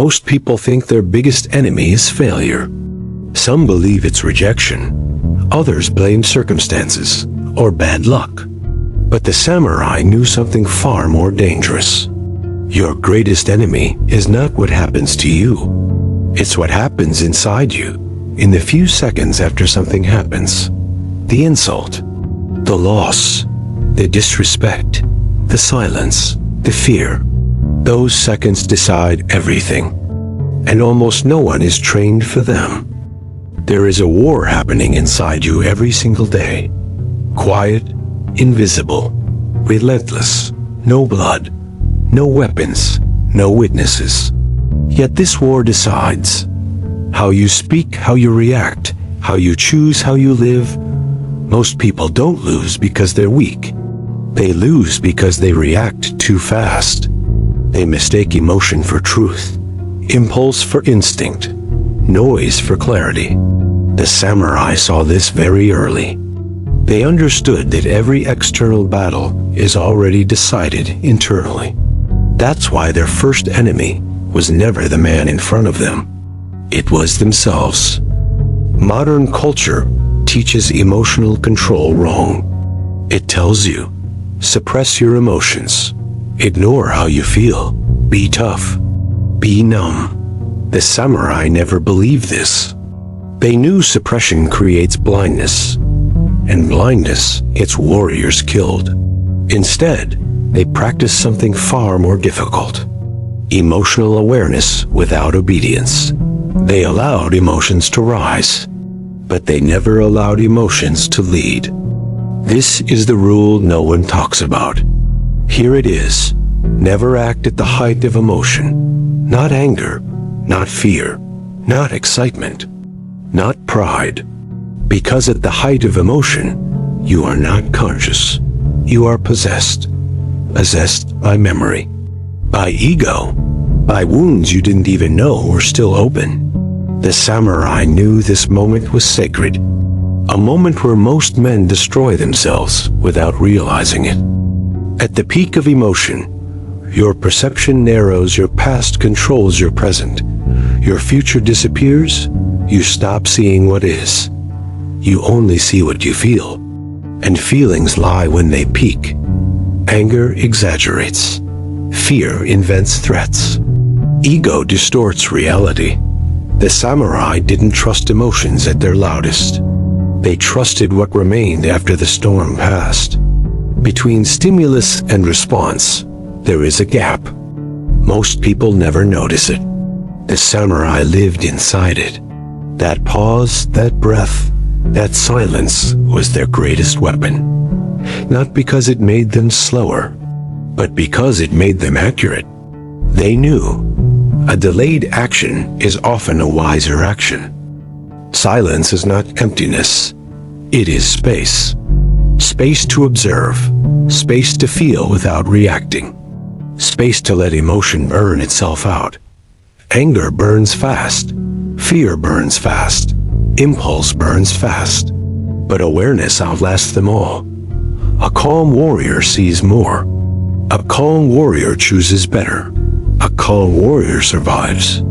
Most people think their biggest enemy is failure. Some believe it's rejection. Others blame circumstances or bad luck. But the samurai knew something far more dangerous. Your greatest enemy is not what happens to you. It's what happens inside you in the few seconds after something happens. The insult, the loss, the disrespect, the silence, the fear. Those seconds decide everything, and almost no one is trained for them. There is a war happening inside you every single day. Quiet, invisible, relentless, no blood, no weapons, no witnesses. Yet this war decides how you speak, how you react, how you choose, how you live. Most people don't lose because they're weak. They lose because they react too fast. They mistake emotion for truth, impulse for instinct, noise for clarity. The samurai saw this very early. They understood that every external battle is already decided internally. That's why their first enemy was never the man in front of them. It was themselves. Modern culture teaches emotional control wrong. It tells you, suppress your emotions. Ignore how you feel. Be tough. Be numb. The samurai never believed this. They knew suppression creates blindness, and blindness gets warriors killed. Instead, they practiced something far more difficult. Emotional awareness without obedience. They allowed emotions to rise, but they never allowed emotions to lead. This is the rule no one talks about. Here it is. Never act at the height of emotion. Not anger, not fear, not excitement, not pride. Because at the height of emotion, you are not conscious. You are possessed. Possessed by memory, by ego, by wounds you didn't even know were still open. The samurai knew this moment was sacred. A moment where most men destroy themselves without realizing it. At the peak of emotion, your perception narrows, your past controls your present. Your future disappears, you stop seeing what is. You only see what you feel. And feelings lie when they peak. Anger exaggerates. Fear invents threats. Ego distorts reality. The samurai didn't trust emotions at their loudest. They trusted what remained after the storm passed. Between stimulus and response, there is a gap. Most people never notice it. The samurai lived inside it. That pause, that breath, that silence was their greatest weapon. Not because it made them slower, but because it made them accurate. They knew a delayed action is often a wiser action. Silence is not emptiness. It is space. Space to observe. Space to feel without reacting. Space to let emotion burn itself out. Anger burns fast. Fear burns fast. Impulse burns fast. But awareness outlasts them all. A calm warrior sees more. A calm warrior chooses better. A calm warrior survives.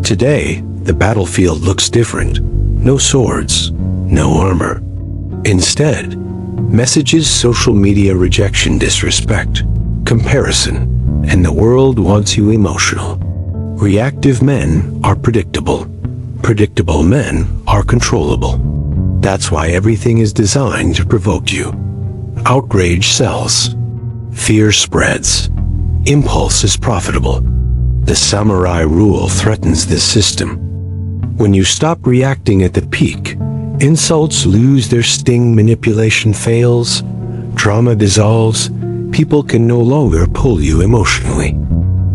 Today, the battlefield looks different. No swords, no armor. Instead, messages, social media, rejection, disrespect, comparison, and the world wants you emotional. Reactive men are predictable. Predictable men are controllable. That's why everything is designed to provoke you. Outrage sells. Fear spreads. Impulse is profitable. The samurai rule threatens this system. When you stop reacting at the peak, insults lose their sting, manipulation fails, drama dissolves, people can no longer pull you emotionally.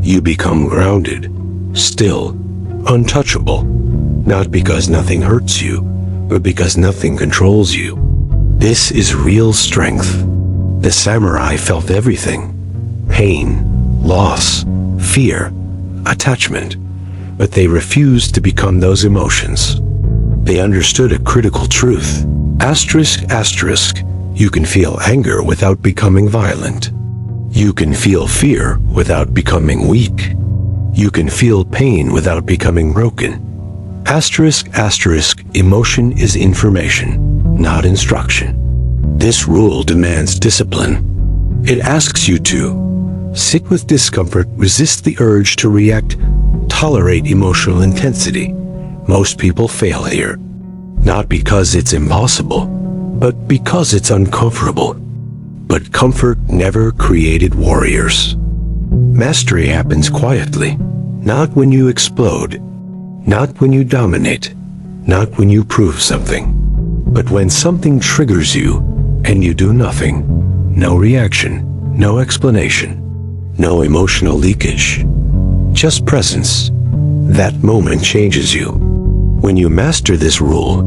You become grounded, still, untouchable, not because nothing hurts you, but because nothing controls you. This is real strength. The samurai felt everything: pain, loss, fear, attachment, but they refused to become those emotions. They understood a critical truth. Asterisk, asterisk, you can feel anger without becoming violent. You can feel fear without becoming weak. You can feel pain without becoming broken. Asterisk, asterisk, emotion is information, not instruction. This rule demands discipline. It asks you to sit with discomfort, resist the urge to react, tolerate emotional intensity. Most people fail here, not because it's impossible, but because it's uncomfortable. But comfort never created warriors. Mastery happens quietly, not when you explode, not when you dominate, not when you prove something, but when something triggers you and you do nothing. No reaction, no explanation, no emotional leakage, just presence. That moment changes you. When you master this rule,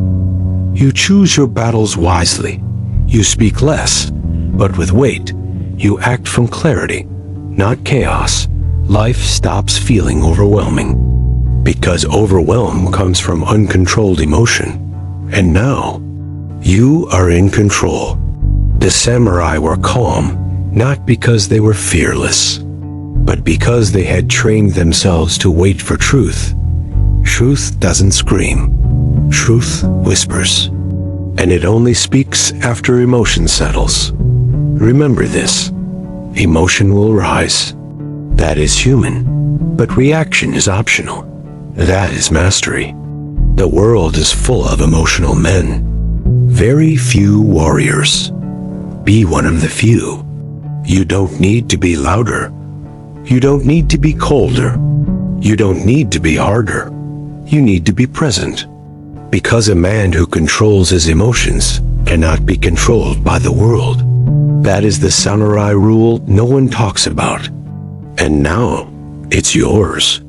you choose your battles wisely. You speak less, but with weight. You act from clarity, not chaos. Life stops feeling overwhelming, because overwhelm comes from uncontrolled emotion. And now, you are in control. The samurai were calm, not because they were fearless, but because they had trained themselves to wait for truth. Truth doesn't scream. Truth whispers. And it only speaks after emotion settles. Remember this. Emotion will rise. That is human. But reaction is optional. That is mastery. The world is full of emotional men. Very few warriors. Be one of the few. You don't need to be louder. You don't need to be colder. You don't need to be harder. You need to be present. Because a man who controls his emotions cannot be controlled by the world. That is the samurai rule no one talks about. And now, it's yours.